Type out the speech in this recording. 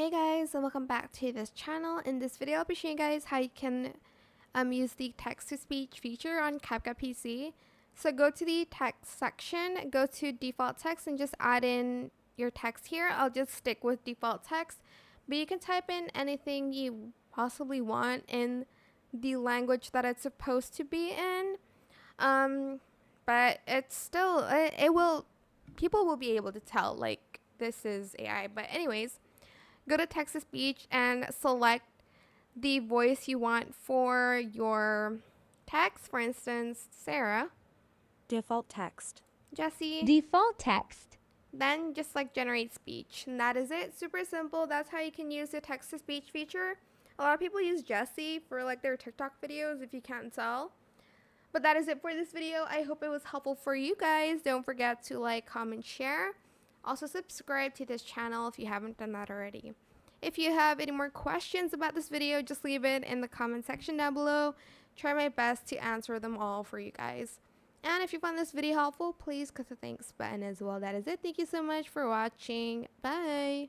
Hey guys, and welcome back to this channel. In this video, I'll be showing you guys how you can use the text-to-speech feature on CapCut PC. So go to the text section, go to default text, and just add in your text here. I'll just stick with default text, but you can type in anything you possibly want in the language that it's supposed to be in. But it's still, people will be able to tell, like, this is AI. But anyways, go to text to speech and select the voice you want for your text. For instance, Sarah, Default text. Jesse, Default text. then just like generate speech. And that is it. Super simple. That's how you can use the text to speech feature. A lot of people use Jesse for like their TikTok videos, if you can't tell. But that is it for this video. I hope it was helpful for you guys. Don't forget to like, comment, share. Also subscribe to this channel if you haven't done that already. If you have any more questions about this video, just leave it in the comment section down below. Try my best to answer them all for you guys. And if you found this video helpful, please click the thanks button as well. That is it. Thank you so much for watching. Bye.